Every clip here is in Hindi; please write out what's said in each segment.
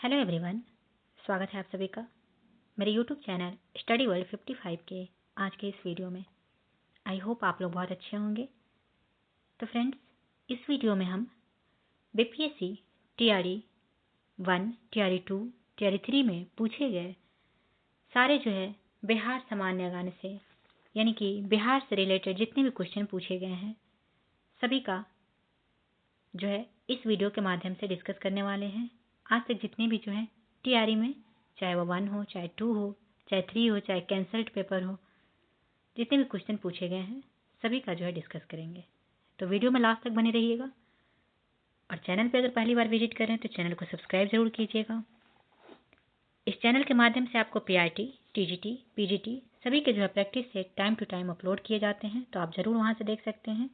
हेलो एवरीवन, स्वागत है आप सभी का मेरे यूट्यूब चैनल स्टडी वर्ल्ड 55 के आज के इस वीडियो में। आई होप आप लोग बहुत अच्छे होंगे। तो फ्रेंड्स, इस वीडियो में हम बीपीएससी टीआरई 1, टीआरई 2, टीआरई 3 में पूछे गए सारे बिहार सामान्य ज्ञान से यानी कि बिहार से रिलेटेड जितने भी क्वेश्चन पूछे गए हैं सभी का इस वीडियो के माध्यम से डिस्कस करने वाले हैं। आज तक जितने भी टीआरई में, चाहे वो 1 हो, चाहे 2 हो, चाहे 3 हो, चाहे कैंसल्ड पेपर हो, जितने भी क्वेश्चन पूछे गए हैं सभी का डिस्कस करेंगे। तो वीडियो में लास्ट तक बने रहिएगा और चैनल पे अगर पहली बार विजिट कर रहे हैं तो चैनल को सब्सक्राइब जरूर कीजिएगा। इस चैनल के माध्यम से आपको पीआईटी, टीजीटी, पीजीटी सभी के प्रैक्टिस से टाइम टू टाइम अपलोड किए जाते हैं, तो आप जरूर वहां से देख सकते हैं।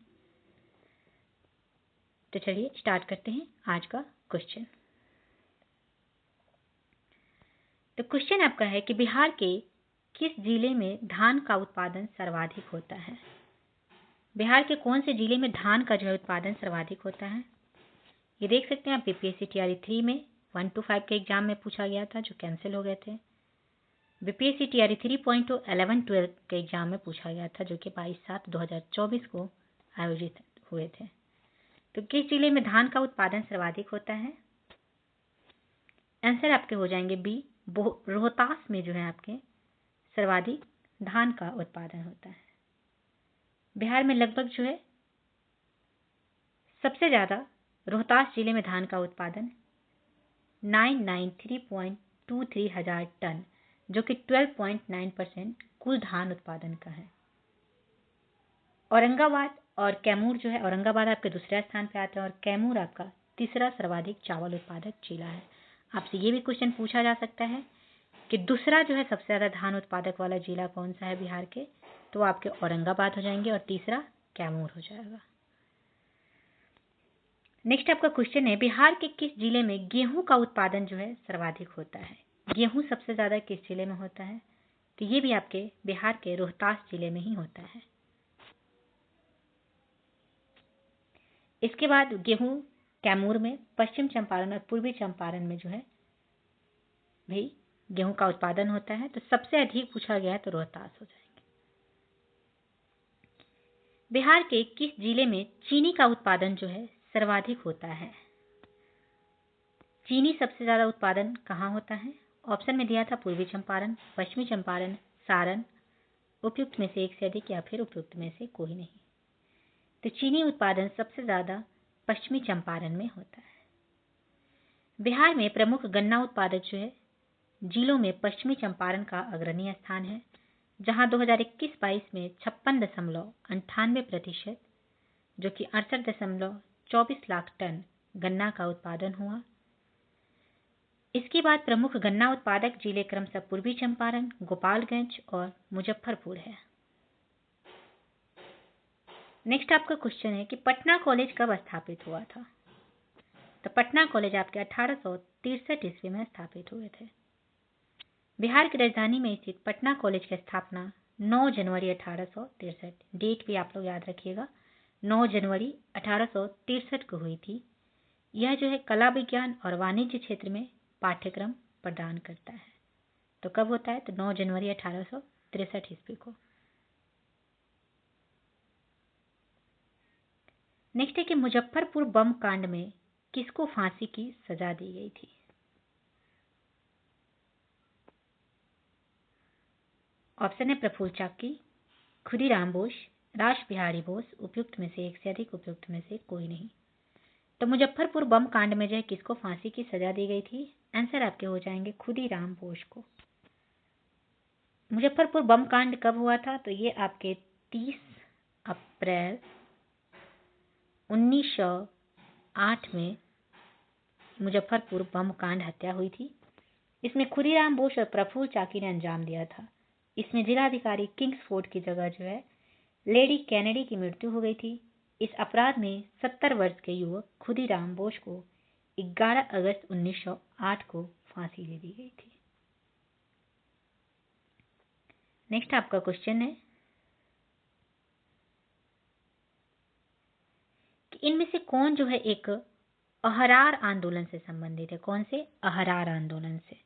तो चलिए स्टार्ट करते हैं आज का क्वेश्चन। तो क्वेश्चन आपका है कि बिहार के किस जिले में धान का उत्पादन सर्वाधिक होता है। बिहार के कौन से जिले में धान का उत्पादन सर्वाधिक होता है। ये देख सकते हैं आप, बीपीएससी टीआरई 3 में 1 to 5 के एग्जाम में पूछा गया था जो कैंसिल हो गए थे। बीपीएससी टीआरई 3.11-12 के एग्जाम में पूछा गया था जो कि 22/7/2024 को आयोजित हुए थे। तो किस जिले में धान का उत्पादन सर्वाधिक होता है। आंसर आपके हो जाएंगे बी, रोहतास में आपके सर्वाधिक धान का उत्पादन होता है। बिहार में लगभग सबसे ज्यादा रोहतास जिले में धान का उत्पादन 993.23 हजार टन जो कि 12.9% कुल धान उत्पादन का है। औरंगाबाद और कैमूर औरंगाबाद आपके दूसरे स्थान पे आता है और कैमूर आपका तीसरा सर्वाधिक चावल उत्पादक जिला है। आपसे ये भी क्वेश्चन पूछा जा सकता है कि दूसरा सबसे ज्यादा धान उत्पादक वाला जिला कौन सा है बिहार के, तो आपके औरंगाबाद हो जाएंगे और तीसरा कैमूर हो जाएगा। नेक्स्ट आपका क्वेश्चन है, बिहार के किस जिले में गेहूं का उत्पादन सर्वाधिक होता है। गेहूं सबसे ज्यादा किस जिले में होता है, तो ये भी आपके बिहार के रोहतास जिले में ही होता है। इसके बाद गेहूं कैमूर में, पश्चिम चंपारण और पूर्वी चंपारण में भी गेहूं का उत्पादन होता है। तो सबसे अधिक पूछा गया है तो रोहतास हो जाएंगे। बिहार के किस जिले में चीनी का उत्पादन सर्वाधिक होता है। चीनी सबसे ज्यादा उत्पादन कहाँ होता है। ऑप्शन में दिया था पूर्वी चंपारण, पश्चिमी चंपारण, सारण, उपयुक्त में से एक से अधिक या फिर उपयुक्त में से कोई नहीं। तो चीनी उत्पादन सबसे ज्यादा पश्चिमी चंपारण में होता है। बिहार में प्रमुख गन्ना उत्पादक जिलों में पश्चिमी चंपारण का अग्रणी स्थान है, जहां 2021-22 में 56.98% जो कि 68.24 लाख टन गन्ना का उत्पादन हुआ। इसके बाद प्रमुख गन्ना उत्पादक जिले क्रमशः पूर्वी चंपारण, गोपालगंज और मुजफ्फरपुर है। नेक्स्ट आपका क्वेश्चन है कि पटना कॉलेज कब स्थापित हुआ था। तो पटना कॉलेज आपके 1863 ईस्वी में स्थापित हुए थे। बिहार की राजधानी में स्थित पटना कॉलेज की स्थापना 9 जनवरी 1863, डेट भी आप लोग याद रखिएगा, 9 जनवरी 1863 को हुई थी। यह कला विज्ञान और वाणिज्य क्षेत्र में पाठ्यक्रम प्रदान करता है। तो कब होता है, तो 9 जनवरी 1863 ईस्वी को। नेक्स्ट है कि मुजफ्फरपुर बम कांड में किसको फांसी की सजा दी गई थी। ऑप्शन है प्रफुल्ल चाकी, खुदीराम बोस, रास बिहारी बोस, उपयुक्त में से एक से अधिक, उपयुक्त में से कोई नहीं। तो मुजफ्फरपुर बम कांड में किसको फांसी की सजा दी गई थी। आंसर आपके हो जाएंगे खुदीराम बोस को। मुजफ्फरपुर बम कांड कब हुआ था, तो ये आपके 30 अप्रैल 1908 में मुजफ्फरपुर बम कांड हत्या हुई थी। इसमें खुदीराम बोस और प्रफुल्ल चाकी ने अंजाम दिया था। इसमें जिलाधिकारी किंग्सफोर्ड की जगह लेडी कैनेडी की मृत्यु हो गई थी। इस अपराध में 70 वर्ष के युवक खुदीराम बोस को 11 अगस्त 1908 को फांसी दे दी गई थी। नेक्स्ट आपका क्वेश्चन है कि इनमें से कौन एक अहरार आंदोलन से संबंधित है। कौन से? अहरार आंदोलन से।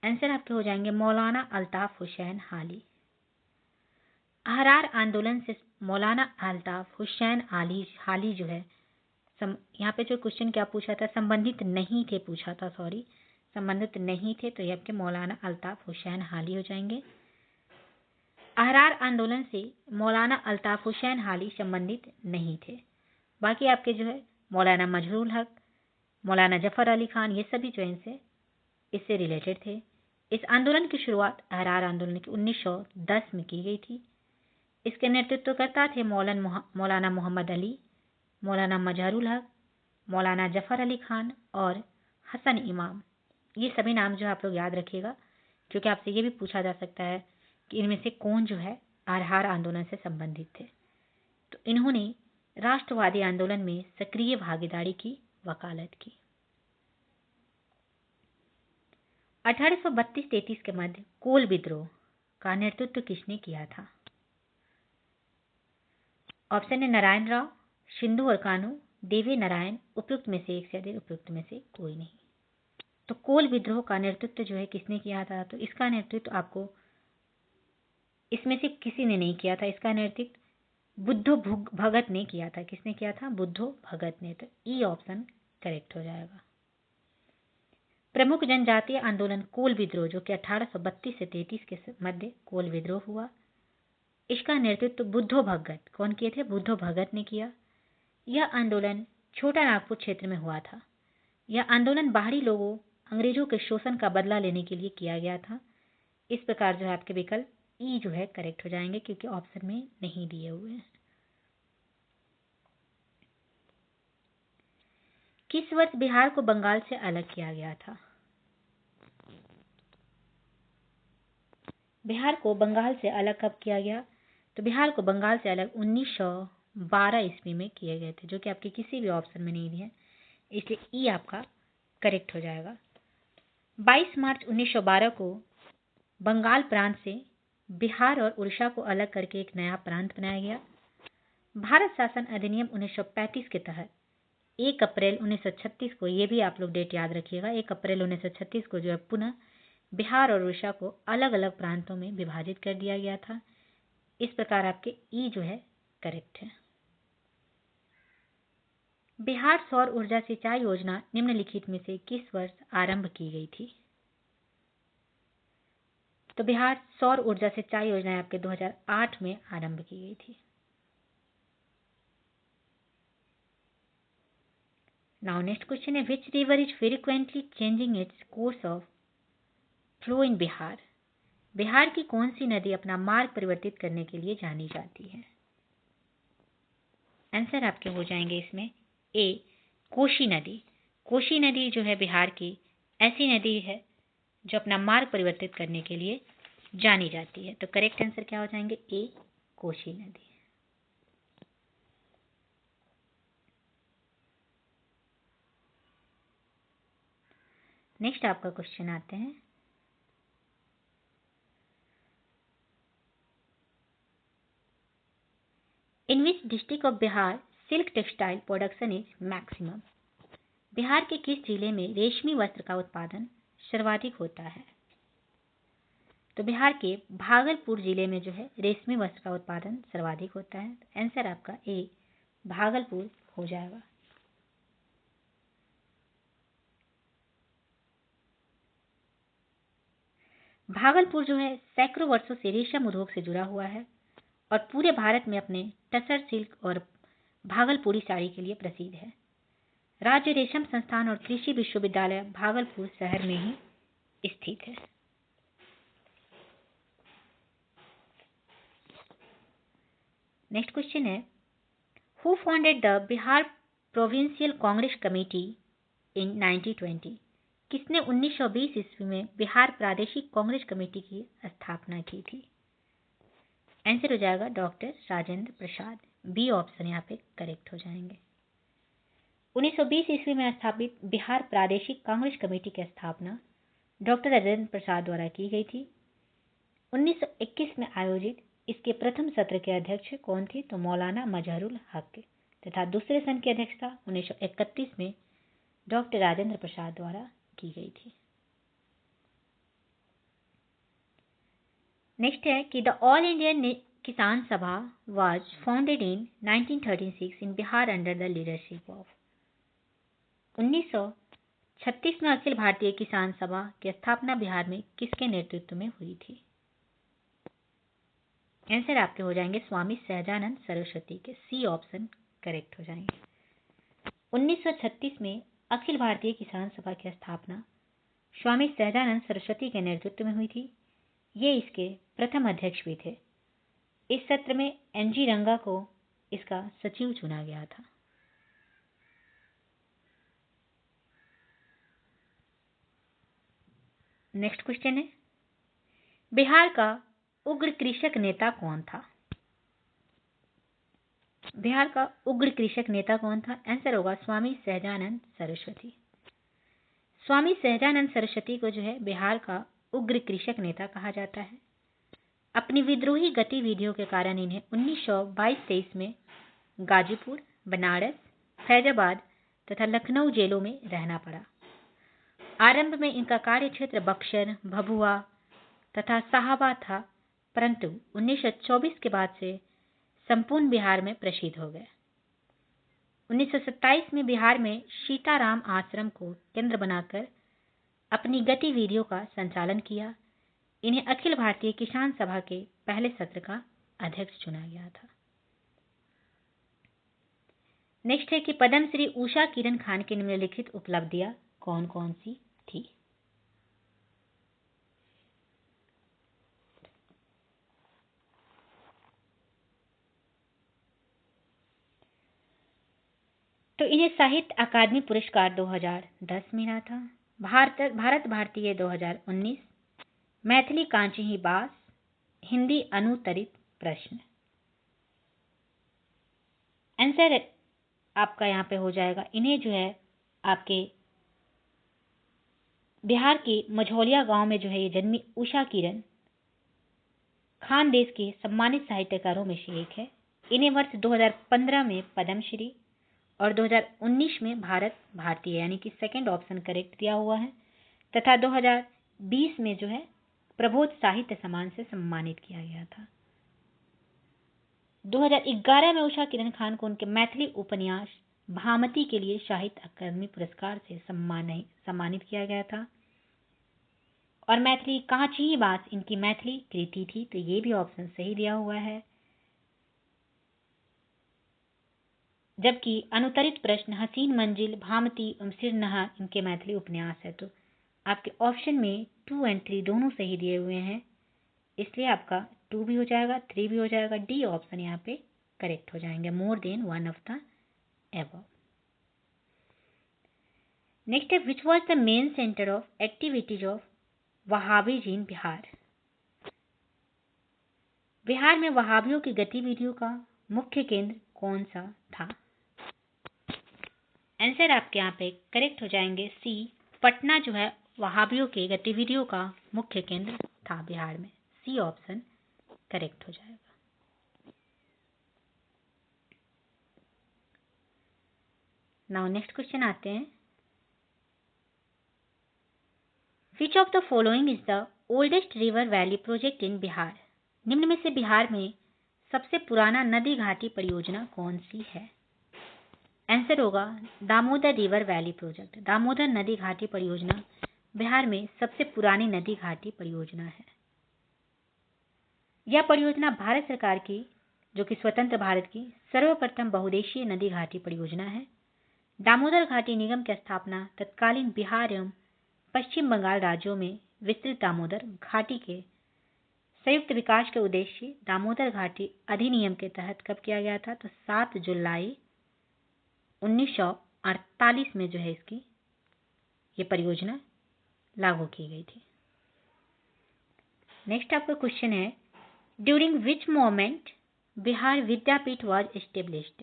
आंसर आपके हो जाएंगे मौलाना अल्ताफ हुसैन हाली। अहरार आंदोलन से मौलाना अल्ताफ हुसैन हाली जो है, यहाँ पे जो क्वेश्चन क्या पूछा था, संबंधित नहीं थे पूछा था, सॉरी, संबंधित नहीं थे, तो ये आपके मौलाना अल्ताफ हुसैन हाली हो जाएंगे। अहरार आंदोलन से मौलाना अल्ताफ हुसैन हाली संबंधित नहीं थे। बाकी आपके जो है मौलाना मजहरूल हक, मौलाना जफर अली खान, ये सभी जो है इससे रिलेटेड थे। इस आंदोलन की शुरुआत अहरार आंदोलन की 1910 में की गई थी। इसके नेतृत्वकर्ता थे मौलाना मोहम्मद अली, मौलाना मजहरूल हक, मौलाना जफर अली खान और हसन इमाम। ये सभी नाम जो आप लोग याद रखिएगा, क्योंकि आपसे ये भी पूछा जा सकता है कि इनमें से कौन जो है अहरार आंदोलन से संबंधित थे। तो इन्होंने राष्ट्रवादी आंदोलन में सक्रिय भागीदारी की वकालत की। 1832-33 के मध्य कोल विद्रोह का नेतृत्व किसने किया था? ऑप्शन है नारायण राव, सिंधु और कान्हू, देवी नारायण, उपयुक्त में से एक से अधिक, उपयुक्त में से कोई नहीं। तो कोल विद्रोह का नेतृत्व जो है किसने किया था? तो इसका नेतृत्व आपको इसमें से किसी ने नहीं किया था। इसका नेतृत्व बुद्धो भगत ने किया था। किसने किया था? बुद्धो भगत ने। तो ई ऑप्शन करेक्ट हो जाएगा। प्रमुख जनजातीय आंदोलन कोल विद्रोह, जो कि 1832 से 33 के मध्य कोल विद्रोह हुआ, इसका नेतृत्व बुद्धो भगत, कौन किए थे? बुद्धो भगत ने किया। यह आंदोलन छोटा नागपुर क्षेत्र में हुआ था। यह आंदोलन बाहरी लोगों, अंग्रेजों के शोषण का बदला लेने के लिए किया गया था। इस प्रकार जो है आपके विकल्प ई जो है करेक्ट हो जाएंगे, क्योंकि ऑप्शन में नहीं दिए हुए हैं। किस वर्ष बिहार को बंगाल से अलग किया गया था? बिहार को बंगाल से अलग कब किया गया? तो बिहार को बंगाल से अलग 1912 ईस्वी में किए गए थे, जो कि आपके किसी भी ऑप्शन में नहीं दिए, इसलिए ई आपका करेक्ट हो जाएगा। 22 मार्च 1912 को बंगाल प्रांत से बिहार और उड़ीसा को अलग करके एक नया प्रांत बनाया गया। भारत शासन अधिनियम 1935 के तहत 1 अप्रैल 1936 को, ये भी आप लोग डेट याद रखिएगा, 1 अप्रैल 1936 को जो है पुनः बिहार और उड़ीसा को अलग अलग प्रांतों में विभाजित कर दिया गया था। इस प्रकार आपके ई जो है करेक्ट है। बिहार सौर ऊर्जा सिंचाई योजना निम्नलिखित में से किस वर्ष आरंभ की गई थी? तो बिहार सौर ऊर्जा सिंचाई योजना आपके 2008 में आरंभ की गई थी। नाउ नेक्स्ट क्वेश्चन है, which river is frequently changing its course of flow in Bihar? Bihar की कौन सी नदी अपना मार्ग परिवर्तित करने के लिए जानी जाती है? आंसर आपके हो जाएंगे इसमें ए, कोशी नदी। कोशी नदी जो है बिहार की ऐसी नदी है जो अपना मार्ग परिवर्तित करने के लिए जानी जाती है। तो करेक्ट आंसर क्या हो जाएंगे? ए, कोशी नदी। नेक्स्ट आपका क्वेश्चन आते हैं, in which district of Bihar silk textile production is maximum? Bihar के किस जिले में रेशमी वस्त्र का उत्पादन सर्वाधिक होता है? तो बिहार के भागलपुर जिले में जो है रेशमी वस्त्र का उत्पादन सर्वाधिक होता है। आंसर आपका ए, भागलपुर हो जाएगा। भागलपुर जो है सैकड़ों वर्षों से रेशम उद्योग से जुड़ा हुआ है और पूरे भारत में अपने टसर सिल्क और भागलपुरी साड़ी के लिए प्रसिद्ध है। राज्य रेशम संस्थान और कृषि विश्वविद्यालय भागलपुर शहर में ही स्थित है। नेक्स्ट क्वेश्चन है, who founded the Bihar provincial Congress committee in 1920? किसने 1920 ईस्वी में बिहार प्रादेशिक कांग्रेस कमेटी की स्थापना की थी? आंसर हो जाएगा doctor Rajendra Prasad. B option यहाँ पे करेक्ट हो जाएंगे। 1920 ईस्वी में स्थापित बिहार प्रादेशिक कांग्रेस कमेटी की स्थापना डॉक्टर राजेंद्र प्रसाद द्वारा की गई थी। 1921 में आयोजित इसके प्रथम सत्र के अध्यक्ष कौन थे? तो मौलाना मजहरूल हक। तथा दूसरे संघ की अध्यक्षता 1931 में डॉक्टर राजेंद्र प्रसाद द्वारा की गई थी। नेक्स्ट है कि द ऑल इंडियन किसान सभा was founded in 1936 in Bihar under the leadership of. 1936 में अखिल भारतीय किसान सभा की स्थापना बिहार में किसके नेतृत्व में हुई थी? आंसर आपके हो जाएंगे स्वामी सहजानंद सरस्वती के, सी ऑप्शन करेक्ट हो जाएंगे। 1936 में अखिल भारतीय किसान सभा की स्थापना स्वामी सहजानंद सरस्वती के नेतृत्व में हुई थी। ये इसके प्रथम अध्यक्ष भी थे। इस सत्र में एनजी रंगा को इसका सचिव चुना गया था। नेक्स्ट क्वेश्चन है, बिहार का उग्र कृषक नेता कौन था? बिहार का उग्र कृषक नेता कौन था? आंसर होगा स्वामी सहजानंद सरस्वती। स्वामी सहजानंद सरस्वती को जो है बिहार का उग्र कृषक नेता कहा जाता है। अपनी विद्रोही गतिविधियों के कारण इन्हें 1922-23 में गाजीपुर, बनारस, फैजाबाद तथा लखनऊ जेलों में रहना पड़ा। आरंभ में इनका कार्यक्षेत्र बक्सर, भभुआ तथा साहाबाद था, परंतु 1924 के बाद से संपूर्ण बिहार में प्रसिद्ध हो गए। 1927 में बिहार में सीताराम आश्रम को केंद्र बनाकर अपनी गतिविधियों का संचालन किया। इन्हें अखिल भारतीय किसान सभा के पहले सत्र का अध्यक्ष चुना गया था। नेक्स्ट है कि पद्मश्री उषा किरण खान की निम्नलिखित उपलब्धियां कौन कौन सी थी? तो इन्हें साहित्य अकादमी पुरस्कार 2010 मिला था, भारत भारतीय 2019, मैथिली कांची ही बास, हिंदी अनुत्तरित प्रश्न। आंसर आपका यहाँ पे हो जाएगा, इन्हें जो है आपके बिहार के मझौलिया गांव में जो है ये जन्मी उषा किरण खान देश के सम्मानित साहित्यकारों में से एक है। इन्हें वर्ष 2015 में पद्मश्री और 2019 में भारत भारतीय यानी कि सेकंड ऑप्शन करेक्ट दिया हुआ है तथा 2020 में जो है प्रबोध साहित्य सम्मान से सम्मानित किया गया था। 2011 में उषा किरण खान को उनके मैथिली उपन्यास भामती के लिए साहित्य अकादमी पुरस्कार से सम्मानित किया गया था और मैथिली कांची ही बास इनकी मैथिली कृति थी, तो ये भी ऑप्शन सही दिया हुआ है। जबकि अनुत्तरित प्रश्न हसीन मंजिल, भामती एवं सिरनहा इनके मैथिली उपन्यास है। तो आपके ऑप्शन में 2 और 3 दोनों सही दिए हुए हैं, इसलिए आपका 2 भी हो जाएगा, 3 भी हो जाएगा, डी ऑप्शन यहाँ पे करेक्ट हो जाएंगे, more than one of the above. Next है, which was the main centre of activities of Wahhabis in Bihar? Bihar में वहाबियों की गतिविधियों का मुख्य केंद्र कौन सा था? आंसर आपके यहाँ पे करेक्ट हो जाएंगे, सी पटना जो है वहाबियों के गतिविधियों का मुख्य केंद्र था बिहार में, सी ऑप्शन करेक्ट हो जाएगा। नाउ नेक्स्ट क्वेश्चन आते हैं, विच of the following is the oldest river valley project in Bihar? निम्न में से बिहार में सबसे पुराना नदी घाटी परियोजना कौन सी है? आंसर होगा Damodar river valley project. Damodar नदी घाटी परियोजना बिहार में सबसे पुरानी नदी घाटी परियोजना है। यह परियोजना भारत सरकार की, जो कि स्वतंत्र भारत की सर्वप्रथम बहुउद्देशीय नदी घाटी परियोजना है। दामोदर घाटी निगम की स्थापना तत्कालीन बिहार एवं पश्चिम बंगाल राज्यों में विस्तृत दामोदर घाटी के संयुक्त विकास के उद्देश्य दामोदर घाटी अधिनियम के तहत कब किया गया था? तो 7 जुलाई 1948 में जो है इसकी ये परियोजना लागू की गई थी। नेक्स्ट आपका क्वेश्चन है, during which moment Bihar Vidyapeeth was established?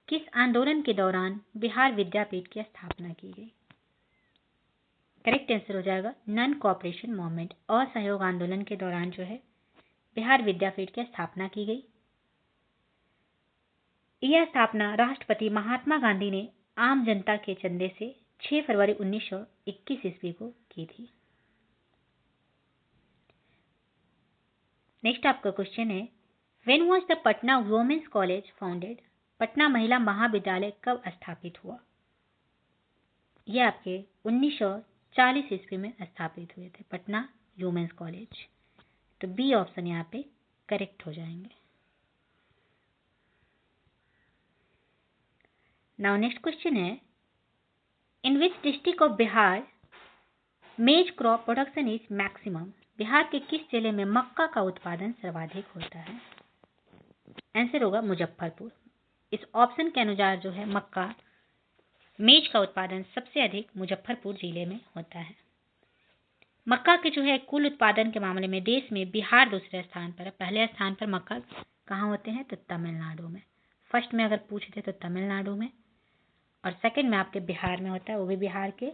किस आंदोलन के दौरान बिहार विद्यापीठ की स्थापना की गई? करेक्ट आंसर हो जाएगा नॉन कोऑपरेशन मूवमेंट, असहयोग आंदोलन के दौरान जो है बिहार विद्यापीठ की स्थापना की गई। यह स्थापना राष्ट्रपति महात्मा गांधी ने आम जनता के चंदे से 6 फरवरी 1921 ईस्वी को की थी। नेक्स्ट आपका क्वेश्चन है, when was the Patna women's college founded? Patna महिला महाविद्यालय कब स्थापित हुआ? यह आपके 1940 ईस्वी में स्थापित हुए थे, पटना वुमेन्स कॉलेज। तो बी ऑप्शन यहाँ पे करेक्ट हो जाएंगे। नाउ नेक्स्ट क्वेश्चन है, इन विच डिस्ट्रिक्ट ऑफ बिहार मेज crop production is maximum? Bihar के किस जिले में मक्का का उत्पादन सर्वाधिक होता है? आंसर होगा मुजफ्फरपुर। इस ऑप्शन के अनुसार जो है मक्का मेज का उत्पादन सबसे अधिक मुजफ्फरपुर जिले में होता है। मक्का के जो है कुल उत्पादन के मामले में देश में बिहार दूसरे स्थान पर है। पहले स्थान पर मक्का कहाँ होते हैं? तो तमिलनाडु में। फर्स्ट में अगर पूछते तो तमिलनाडु में, और सेकंड में आपके बिहार में होता है, वो भी बिहार के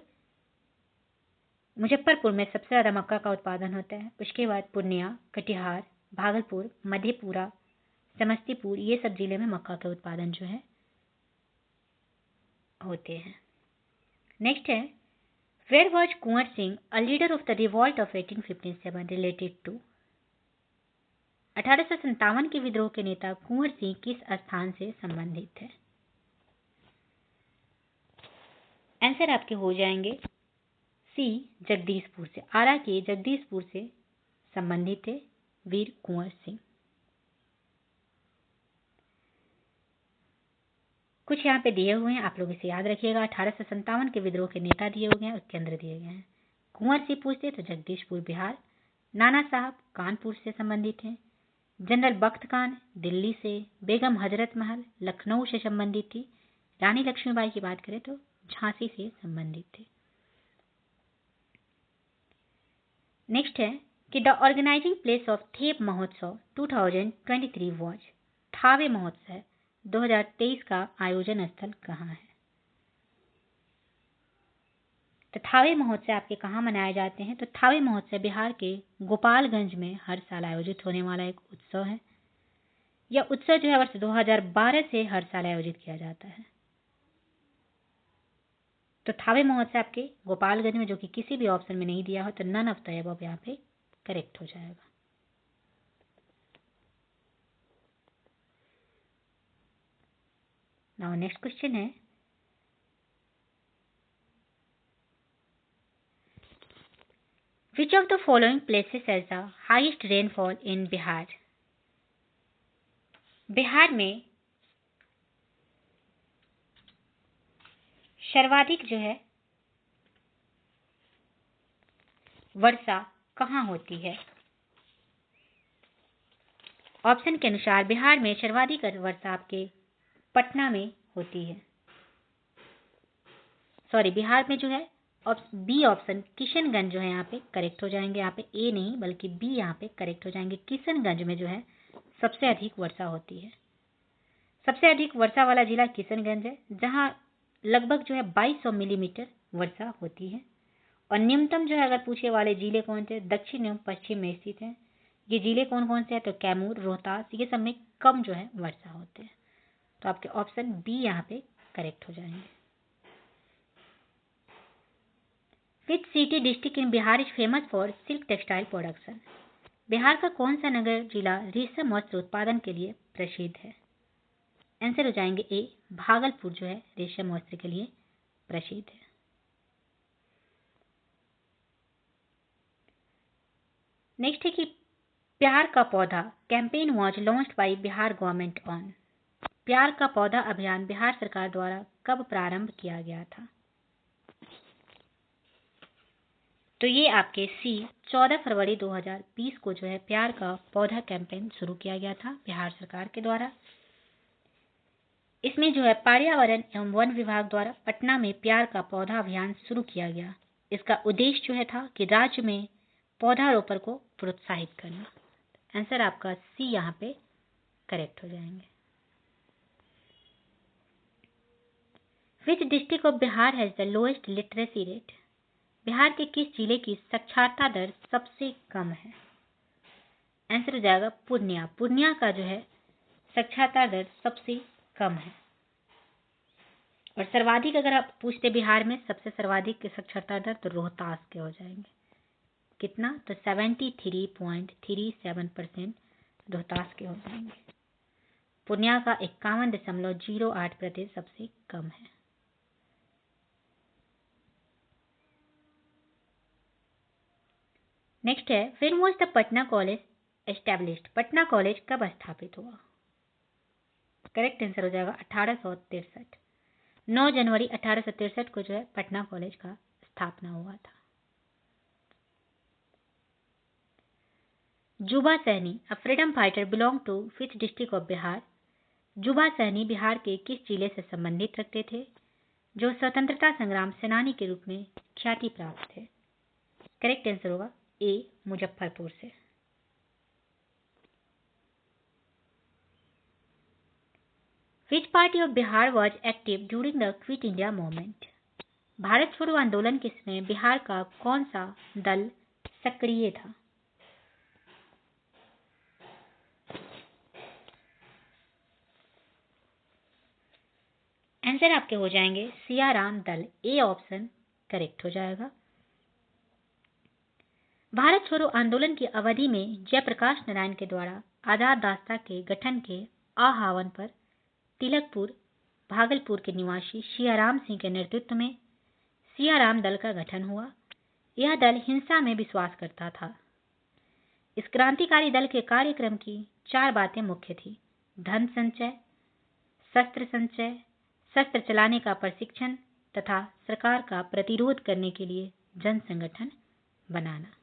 मुजफ्फरपुर में सबसे ज़्यादा मक्का का उत्पादन होता है। उसके बाद पूर्णिया, कटिहार, भागलपुर, मधेपुरा, समस्तीपुर, ये सब जिले में मक्का का उत्पादन जो है होते हैं। नेक्स्ट है, where was Kunwar Singh a leader of the revolt of 1857 related to? 1857 के विद्रोह के नेता कुंवर सिंह किस स्थान से संबंधित थे? आंसर आपके हो जाएंगे सी, जगदीशपुर से। आरा के जगदीशपुर से संबंधित थे वीर कुंवर सिंह। कुछ यहाँ पे दिए हुए हैं, आप लोग इसे याद रखिएगा। 1857 के विद्रोह के नेता दिए हुए हैं और केंद्र दिए गए हैं। कुंवर सिंह पूछते तो जगदीशपुर बिहार। नाना साहब कानपुर से संबंधित हैं। जनरल बख्त खान दिल्ली से। बेगम हजरत महल लखनऊ से संबंधित थी। रानी लक्ष्मीबाई की बात करें तो झांसी से संबंधित थे। नेक्स्ट है कि the organising place of Thawe Mahotsav 2023 was? Thawe महोत्सव 2023 का आयोजन स्थल कहाँ है? तो थावे महोत्सव आपके कहाँ मनाए जाते हैं? तो थावे महोत्सव बिहार के गोपालगंज में हर साल आयोजित होने वाला एक उत्सव है। यह उत्सव जो है वर्ष 2012 से हर साल आयोजित किया जाता है। तो थावे महोत्सव आपके गोपालगंज में, जो कि किसी भी ऑप्शन में नहीं दिया हो, तो नन ऑफ द अबव यहाँ पे करेक्ट हो जाएगा। नाउ नेक्स्ट क्वेश्चन है, which of the following places has the highest rainfall in Bihar? Bihar में सर्वाधिक जो है वर्षा कहाँ होती है? ऑप्शन के अनुसार बिहार में सर्वाधिक वर्षा आपके पटना में होती है। सॉरी, बिहार में जो है बी ऑप्शन किशनगंज जो है यहाँ पे करेक्ट हो जाएंगे। यहाँ पे ए नहीं बल्कि बी यहाँ पे करेक्ट हो जाएंगे। किशनगंज में जो है सबसे अधिक वर्षा होती है। सबसे अधिक वर्षा वाला जिला किशनगंज है, जहाँ लगभग जो है 2200 मिलीमीटर वर्षा होती है। और न्यूनतम जो है अगर पूछे वाले जिले कौन से, दक्षिण एवं पश्चिम में स्थित हैं। ये जिले कौन कौन से हैं? तो कैमूर, रोहतास, ये सब में कम जो है वर्षा होते हैं। तो आपके ऑप्शन बी यहाँ पे करेक्ट हो जाएंगे। Which city district in Bihar is famous for silk textile production? Bihar का कौन सा नगर जिला रेशम वस्त्र उत्पादन के लिए प्रसिद्ध है? आंसर हो जाएंगे ए, भागलपुर जो है रेशम वस्त्र के लिए प्रसिद्ध है। नेक्स्ट है कि प्यार का पौधा campaign was launched by Bihar government on? प्यार का पौधा अभियान बिहार सरकार द्वारा कब प्रारंभ किया गया था? तो ये आपके सी 14 फरवरी 2020 को जो है प्यार का पौधा कैंपेन शुरू किया गया था बिहार सरकार के द्वारा। इसमें जो है पर्यावरण एवं वन विभाग द्वारा पटना में प्यार का पौधा अभियान शुरू किया गया। इसका उद्देश्य जो है था कि राज्य में पौधारोपण को प्रोत्साहित करना। आंसर आपका सी यहाँ पे करेक्ट हो जाएंगे। विच district of Bihar has the lowest literacy rate? Bihar के किस जिले की साक्षरता दर सबसे कम है? आंसर हो जाएगा पूर्णिया। पूर्णिया का जो है साक्षरता दर सबसे कम है। और सर्वाधिक अगर आप पूछते बिहार में सबसे सर्वाधिक साक्षरता दर, तो रोहतास के हो जाएंगे। कितना? तो 73.37% रोहतास के हो जाएंगे। पूर्णिया का 51.08% सबसे कम है। नेक्स्ट है, when was the Patna college established? Patna college कब स्थापित हुआ? करेक्ट आंसर हो जाएगा 1863। 9 जनवरी 1863 को जो है पटना कॉलेज का स्थापना हुआ था। Juba Sahni, a freedom fighter, belong to which district of Bihar? Juba Sahni Bihar के किस जिले से संबंधित रखते थे, जो स्वतंत्रता संग्राम सेनानी के रूप में ख्याति प्राप्त थे? करेक्ट आंसर होगा ए, मुजफ्फरपुर से। विच party of Bihar was active during the quit India movement? Bharat छोड़ो आंदोलन के समय बिहार का कौन सा दल सक्रिय था? आंसर आपके हो जाएंगे सियाराम दल, ए ऑप्शन करेक्ट हो जाएगा। भारत छोड़ो आंदोलन की अवधि में जयप्रकाश नारायण के द्वारा आजाद रास्ता के गठन के आह्वान पर तिलकपुर भागलपुर के निवासी सियाराम सिंह के नेतृत्व में सियाराम दल का गठन हुआ। यह दल हिंसा में विश्वास करता था। इस क्रांतिकारी दल के कार्यक्रम की 4 बातें मुख्य थी: धन संचय, शस्त्र चलाने का प्रशिक्षण तथा सरकार का प्रतिरोध करने के लिए जन संगठन बनाना।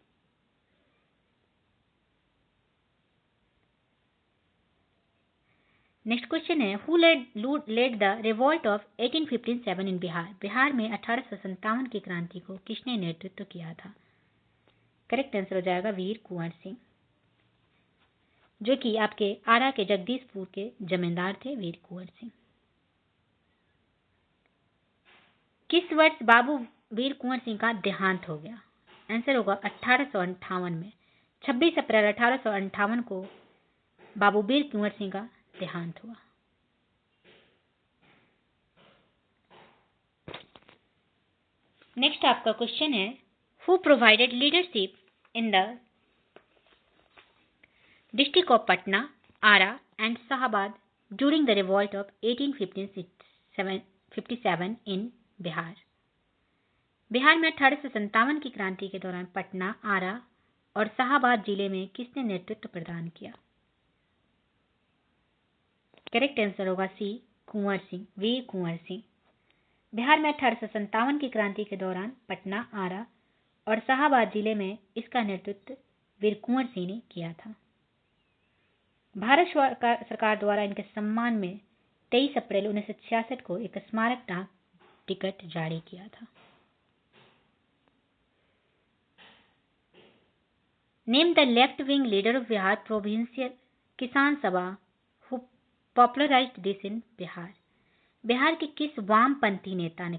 नेक्स्ट क्वेश्चन है, who led the revolt of 1857 in Bihar? Bihar में 1857 की क्रांति को किसने नेतृत्व किया था? करेक्ट आंसर हो जाएगा वीर कुंवर सिंह, जो कि आपके आरा के जगदीशपुर के जमींदार थे, वीर कुंवर सिंह। किस वर्ष बाबू वीर कुंवर सिंह का देहांत हो गया? आंसर होगा 1858 में। 26 अप्रैल 1858 को बाबू वीर कुंवर सिंह का देहांत हुआ। नेक्स्ट आपका क्वेश्चन है, who provided leadership in the district of Patna, Arrah and Shahabad during the revolt of 1857 in Bihar? Bihar में 1857 की क्रांति के दौरान पटना, आरा और शाहाबाद जिले में किसने नेतृत्व प्रदान किया? करेक्ट आंसर होगा सी, कुंवर सिंह, वीर कुंवर सिंह। बिहार में 1857 की क्रांति के दौरान पटना, आरा और शाहाबाद जिले में इसका नेतृत्व वीर कुंवर सिंह ने किया था। भारत सरकार द्वारा इनके सम्मान में 23 अप्रैल 1966 को एक स्मारक डाक टिकट जारी किया था। Name the left wing leader of Bihar provincial किसान सभा who popularised this in Bihar? Bihar के किस वामपंथी नेता ने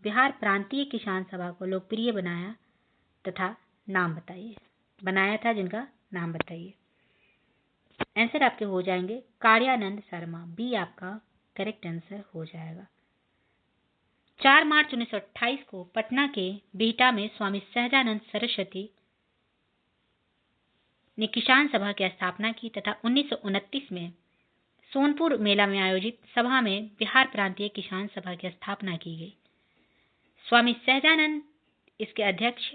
बिहार प्रांतीय किसान सभा को लोकप्रिय बनाया तथा नाम बताइए? बनाया था जिनका नाम बताइए? आंसर आपके हो जाएंगे कार्यानंद शर्मा, बी आपका करेक्ट आंसर हो जाएगा। 4 मार्च 1928 को पटना के बिहटा में स्वामी सहजानंद सरस्वती ने किसान सभा की स्थापना की तथा 1929 में सोनपुर मेला में आयोजित सभा में बिहार प्रांतीय किसान सभा की स्थापना की गई। स्वामी सहजानंद इसके अध्यक्ष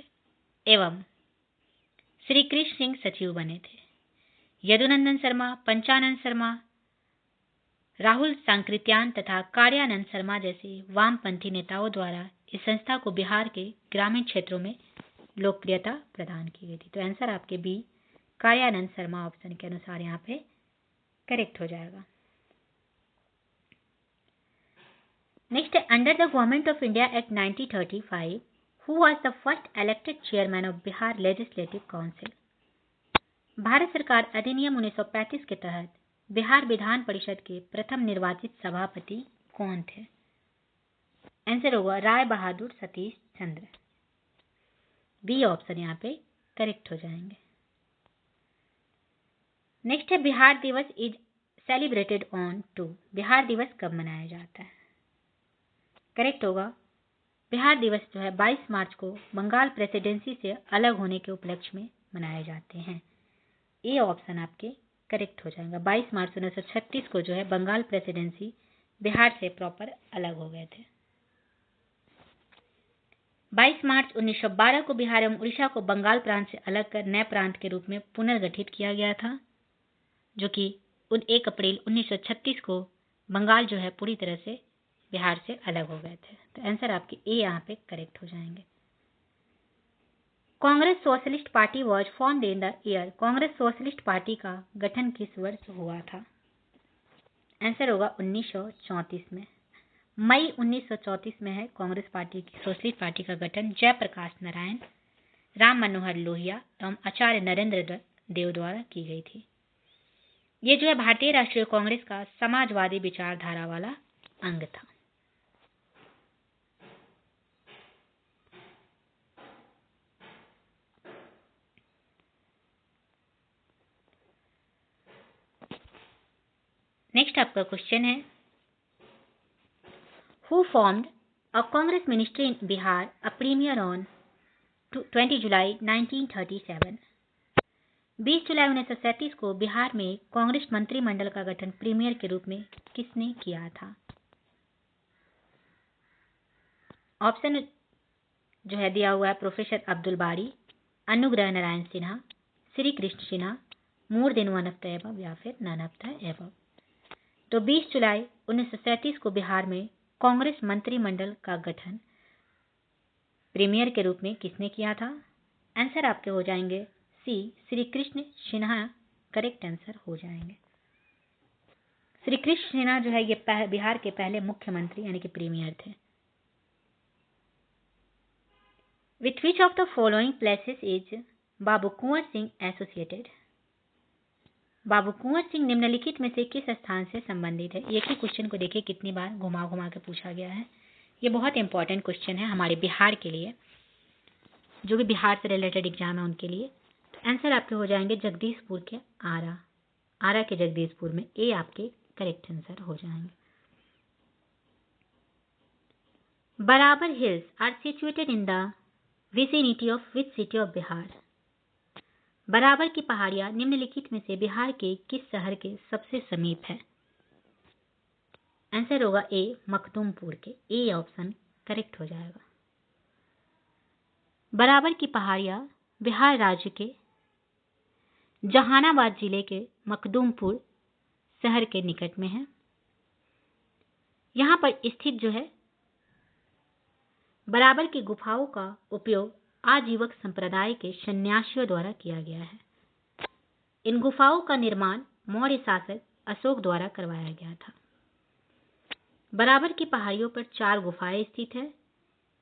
एवं श्री कृष्ण सिंह सचिव बने थे। यदुनंदन शर्मा, पंचानंद शर्मा, राहुल सांकृत्यान तथा कार्यानंद शर्मा जैसे वामपंथी नेताओं द्वारा इस संस्था को बिहार के ग्रामीण क्षेत्रों में लोकप्रियता प्रदान की गई थी। तो आंसर आपके बी, कार्यानंद शर्मा ऑप्शन के अनुसार यहाँ पे करेक्ट हो जाएगा। Next, under the government of India act 1935 who was the first elected chairman of Bihar legislative council? Bharat सरकार अधिनियम 1935 के तहत बिहार विधान परिषद के प्रथम निर्वाचित सभापति कौन थे? आंसर होगा राय बहादुर सतीश चंद्र, बी ऑप्शन यहाँ पे करेक्ट हो जाएंगे। नेक्स्ट है, Bihar Diwas is celebrated on to, Bihar Diwas कब मनाया जाता है? करेक्ट होगा, बिहार दिवस जो है 22 मार्च को बंगाल प्रेसिडेंसी से अलग होने के उपलक्ष्य में मनाए जाते हैं। ए ऑप्शन आपके करेक्ट हो जाएगा। 22 मार्च 1936 को जो है बंगाल प्रेसिडेंसी बिहार से प्रॉपर अलग हो गए थे। 22 मार्च 1912 को बिहार एवं उड़ीसा को बंगाल प्रांत से अलग कर नए प्रांत के रूप में पुनर्गठित किया गया था, जो कि 1 अप्रैल 1936 को बंगाल जो है पूरी तरह से बिहार से अलग हो गए थे। तो आंसर आपके ए यहाँ पे करेक्ट हो जाएंगे। Congress socialist party was formed in the year, Congress socialist party का गठन किस वर्ष हुआ था? आंसर होगा 1934 में। मई 1934 में है कांग्रेस पार्टी की सोशलिस्ट पार्टी का गठन जयप्रकाश नारायण, राम मनोहर लोहिया एवं आचार्य नरेंद्र देव द्वारा की गई थी। ये जो है भारतीय राष्ट्रीय कांग्रेस का समाजवादी विचारधारा वाला अंग था। नेक्स्ट आपका क्वेश्चन है, who formed a Congress ministry in Bihar a premier on 20 जुलाई 1937? 20 जुलाई 1937 को बिहार में कांग्रेस मंत्रिमंडल का गठन प्रीमियर के रूप में किसने किया था? ऑप्शन जो है दिया हुआ है professor Abdul Bari, Anugrah Narayan Sinha, Shri Krishna Sinha, more than one of the above या फिर नन ऑफ द एबव। तो 20 जुलाई 1937 को बिहार में कांग्रेस मंत्रिमंडल का गठन प्रीमियर के रूप में किसने किया था? आंसर आपके हो जाएंगे सी, श्री कृष्ण सिन्हा करेक्ट आंसर हो जाएंगे। श्री कृष्ण सिन्हा जो है ये बिहार के पहले मुख्यमंत्री यानी कि प्रीमियर थे। With which of the following places is Babu Kunwar Singh associated? Babu Kunwar Singh निम्नलिखित में से किस स्थान से संबंधित है? एक ही क्वेश्चन को देखिए कितनी बार घुमा घुमा के पूछा गया है। ये बहुत इंपॉर्टेंट क्वेश्चन है हमारे बिहार के लिए, जो भी बिहार से रिलेटेड एग्जाम है उनके लिए। तो आंसर आपके हो जाएंगे जगदीशपुर के आरा के जगदीशपुर में। ए आपके करेक्ट आंसर हो जाएंगे। Barabar hills are situated in the vicinity of which city of Bihar? Barabar की पहाड़ियां निम्नलिखित में से बिहार के किस शहर के सबसे समीप है? आंसर होगा ए, मखदूमपुर के। ए ऑप्शन करेक्ट हो जाएगा। बराबर की पहाड़ियां बिहार राज्य के जहानाबाद जिले के मखदूमपुर शहर के निकट में है। यहां पर स्थित जो है बराबर की गुफाओं का उपयोग आजीवक संप्रदाय के सन्यासियों द्वारा किया गया है। इन गुफाओं का निर्माण मौर्य शासक अशोक द्वारा करवाया गया था। बराबर की पहाड़ियों पर 4 गुफाएं स्थित है,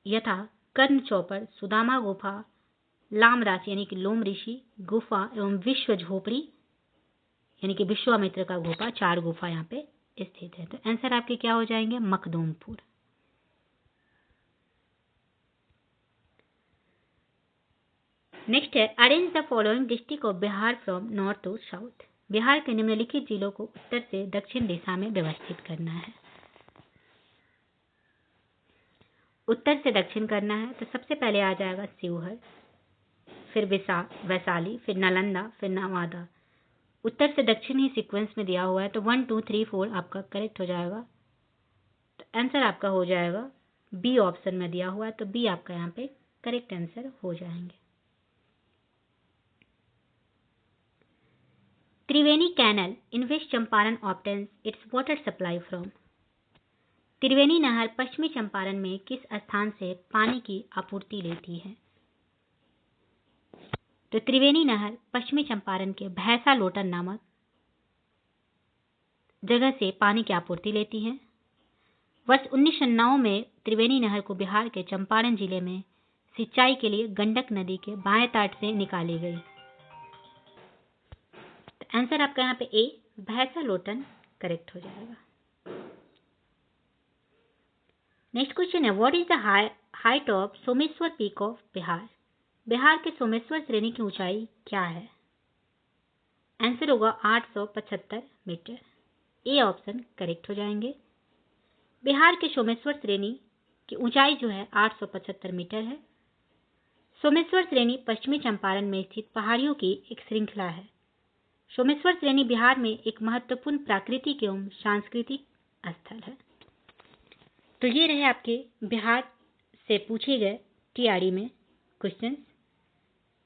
यथा कर्ण चौपर, सुदामा गुफा, लाम राशि यानी कि लोम ऋषि गुफा एवं विश्व झोपड़ी यानी कि विश्वामित्र का गुफा। 4 गुफा यहाँ पे स्थित है। तो आंसर आपके क्या हो जाएंगे? मखदूमपुर। नेक्स्ट है, arrange the following district of Bihar from north to south. Bihar के निम्नलिखित जिलों को उत्तर से दक्षिण दिशा में व्यवस्थित करना है। उत्तर से दक्षिण करना है तो सबसे पहले आ जाएगा शिवहर, फिर वैशाली, फिर नालंदा, फिर नवादा। उत्तर से दक्षिण ही सीक्वेंस में दिया हुआ है, तो 1 2 3 4 आपका करेक्ट हो जाएगा। तो आंसर आपका हो जाएगा बी ऑप्शन में दिया हुआ है, तो बी आपका यहाँ पे करेक्ट आंसर हो जाएंगे। Triveni canal in west Champaran obtains its water supply from. Triveni नहर पश्चिमी चंपारण में किस स्थान से पानी की आपूर्ति लेती है? तो त्रिवेणी नहर पश्चिमी चंपारण के भैंसा लोटन नामक जगह से पानी की आपूर्ति लेती है। वर्ष 1909 में त्रिवेणी नहर को बिहार के चंपारण जिले में सिंचाई के लिए गंडक नदी के बाएं तट से निकाली गई। तो आंसर आपका यहाँ पे ए, भैंसा लोटन करेक्ट हो जाएगा। नेक्स्ट क्वेश्चन है, what is the height of Someshwar peak of Bihar? Bihar के सोमेश्वर श्रेणी की ऊंचाई क्या है? आंसर होगा 875 मीटर। ए ऑप्शन करेक्ट हो जाएंगे। बिहार के सोमेश्वर श्रेणी की ऊंचाई जो है 875 मीटर है। सोमेश्वर श्रेणी पश्चिमी चंपारण में स्थित पहाड़ियों की एक श्रृंखला है। सोमेश्वर श्रेणी बिहार में एक महत्वपूर्ण प्राकृतिक एवं सांस्कृतिक स्थल है। तो ये रहे आपके बिहार से पूछे गए टीआरई में क्वेश्चंस,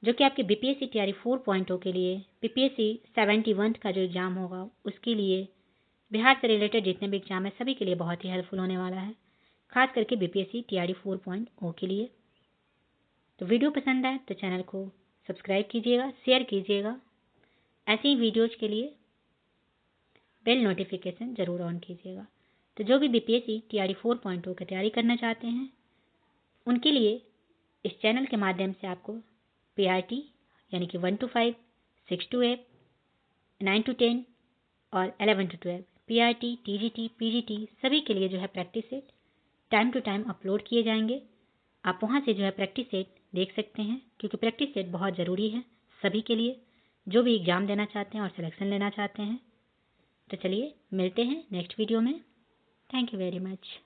जो कि आपके बीपीएससी टीआरई 4.0 के लिए, बीपीएससी 71 का जो एग्जाम होगा उसके लिए, बिहार से रिलेटेड जितने भी एग्जाम है सभी के लिए बहुत ही हेल्पफुल होने वाला है, खास करके बीपीएससी टीआरई 4.0 के लिए। तो वीडियो पसंद आए तो चैनल को सब्सक्राइब कीजिएगा, शेयर कीजिएगा। ऐसे ही वीडियोज के लिए बेल नोटिफिकेशन जरूर ऑन कीजिएगा। तो जो भी बीपीएससी टीआरई 4.0 की तैयारी करना चाहते हैं उनके लिए इस चैनल के माध्यम से आपको पीआरटी यानी कि 1 to 5, 6 to 8, 9 to 10 और 11 to 12 पीआरटी, टीजीटी, पीजीटी सभी के लिए जो है practice set time to time upload किए जाएंगे। आप वहां से जो है प्रैक्टिस सेट देख सकते हैं, क्योंकि प्रैक्टिस सेट बहुत ज़रूरी है सभी के लिए जो भी एग्ज़ाम देना चाहते हैं और सिलेक्शन लेना चाहते हैं। तो चलिए मिलते हैं नेक्स्ट वीडियो में। Thank you very much.